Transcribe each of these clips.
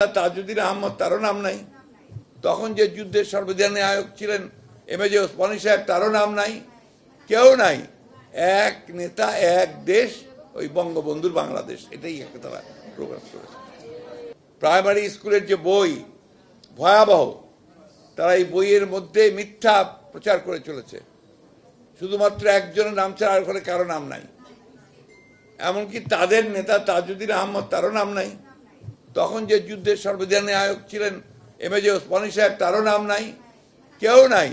তাজউদ্দিন আহমদ তারও নাম নাই। তখন যে যুদ্ধের সর্বজনীন নায়ক ছিলেন এমএজে ওসমানী সাহেব তারও নাম নাই, কেউ নাই। এক নেতা এক দেশ, ওই বঙ্গবন্ধুর বাংলাদেশ, এটাই একটা তারা প্রকাশ করেছে। প্রাইমারি স্কুলের যে বই ভয়াবহ, তারা এই বইয়ের মধ্যে মিথ্যা প্রচার করে চলেছে। শুধুমাত্র একজনের নাম ছাড়া আর ওখানে কারো নাম নাই। এমনকি তাদের নেতা তাজউদ্দিন আহমদ তারও নাম নাই। তখন যে যুদ্ধের সর্বজনীন নায়ক ছিলেন এমএজে ওসমানী সাহেব তারও নাম নাই, কেউ নাই।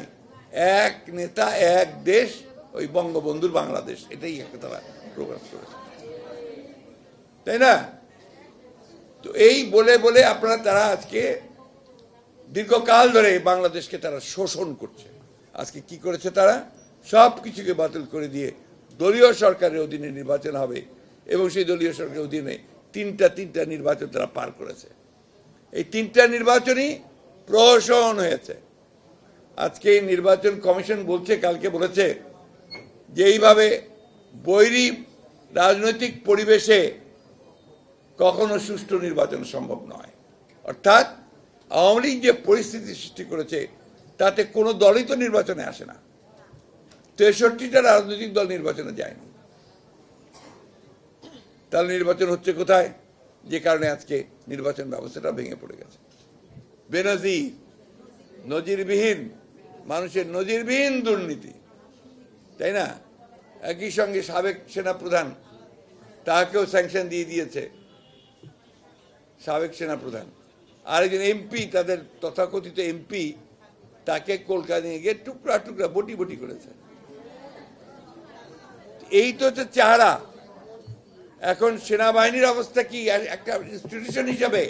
এক নেতা এক দেশ, ওই বঙ্গবন্ধুর বাংলাদেশ, এটাই একটা তারা প্রকাশ করেছে, তাই না? তো এই বলে বলে আপনারা তারা আজকে দীর্ঘকাল ধরে বাংলাদেশকে তারা শোষণ করছে। আজকে কি করেছে তারা? সব কিছুকে বাতিল করে দিয়ে দলীয় সরকারের অধীনে নির্বাচন হবে, এবং সেই দলীয় সরকারের অধীনে তিনটা নির্বাচন তারা পার করেছে। এই তিনটা নির্বাচনই প্রহসন হয়েছে। আজকে নির্বাচন কমিশন বলছে, কালকে বলেছে যে এইভাবে বৈরী রাজনৈতিক পরিবেশে কখনো সুষ্ঠু নির্বাচন সম্ভব নয়। অর্থাৎ আওয়ামী লীগ যে পরিস্থিতি সৃষ্টি করেছে তাতে কোনো দলই তো নির্বাচনে আসে না। 63টা রাজনৈতিক দল নির্বাচনে যায়নি। তাহলে নির্বাচন হচ্ছে কোথায়? যে কারণে আজকে নির্বাচন ব্যবস্থাটা ভেঙে পড়ে গেছে। বেনজির, নজিরবিহীন, মানুষের নজিরবিহীন দুর্নীতি, তাই না? একই সঙ্গে সাবেক সেনাপ্রধান, তাকেও স্যাংশন দিয়ে দিয়েছে সাবেক সেনাপ্রধান। আরেকজন এমপি, তাদের তথাকথিত এমপি, তাকে কলকাতা নিয়ে গিয়ে টুকরা টুকরা বটি বটি করেছে। এই তো হচ্ছে চেহারা। এখন সেনাবাহিনীর অবস্থা কি? একটা ইনস্টিটিউশন হিসাবে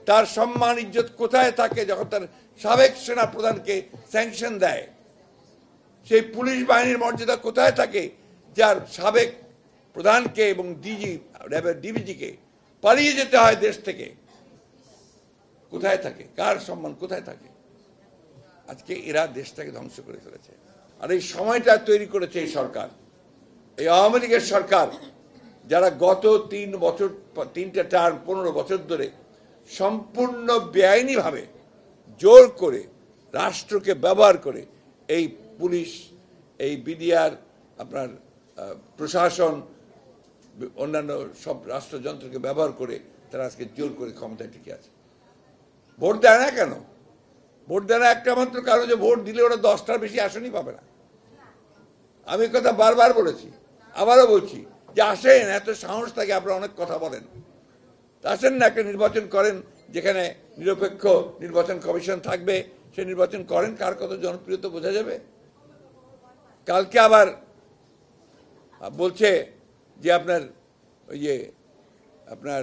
তার সম্মান ইজ্জত কোথায় থাকে যখন তার সাবেক সেনাপ্রধানকে স্যাংশন দেয়? সেই পুলিশ বাহিনীর মর্যাদা কোথায় থাকে যার সাবেক প্রধানকে এবং ডিবিজিকে পালিয়ে যেতে হয় দেশ থেকে? কোথায় থাকে? কার সম্মান কোথায় থাকে? আজকে এরা দেশটাকে ধ্বংস করে ফেলেছে। আর এই সময়টা তৈরি করেছে এই সরকার, এই আওয়ামী লীগের সরকার, যারা গত 3 টার্ম 15 বছর ধরে সম্পূর্ণ বেআইনিভাবে জোর করে রাষ্ট্রকে ব্যবহার করে এই পুলিশ, এই বিডিআর, আপনার প্রশাসন, অন্যান্য সব রাষ্ট্রযন্ত্রকে ব্যবহার করে তারা আজকে জোর করে ক্ষমতায় টিকে আছে। ভোট দেয় না কেন? ভোট দেয় না একটা মাত্র কারণ, যে ভোট দিলে ওরা 10টার বেশি আসনই পাবে না। আমি কথা বারবার বলেছি, আবারও বলছি, যে আসেন, এত সাহস থাকে, আপনারা অনেক কথা বলেন, আসেন না, একটা নির্বাচন করেন যেখানে নিরপেক্ষ নির্বাচন কমিশন থাকবে, সে নির্বাচন করেন, কার কত জনপ্রিয়তা বোঝা যাবে। কালকে আবার বলছে যে আপনার ওই যে আপনার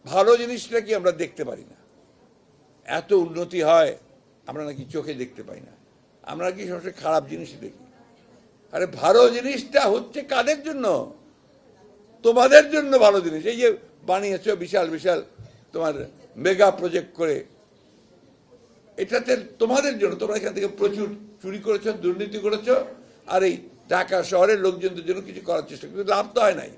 ভালো জিনিসটা কি আমরা দেখতে পারি না, এত উন্নতি হয় আমরা নাকি চোখে দেখতে পাই না, আমরা কি সবসময় খারাপ জিনিসই দেখি। আরে ভালো জিনিসটা হচ্ছে কাদের জন্য? তোমাদের জন্য ভালো জিনিস। এই যে বানিয়েছো বিশাল বিশাল তোমার মেগা প্রজেক্ট করে, এটাতে তোমাদের জন্য। তোমরা এখান থেকে প্রচুর চুরি করেছো, দুর্নীতি করেছো, আর এই ঢাকা শহরের লোকজনদের জন্য কিছু করার চেষ্টা, কিন্তু লাভ তো হয় নাই।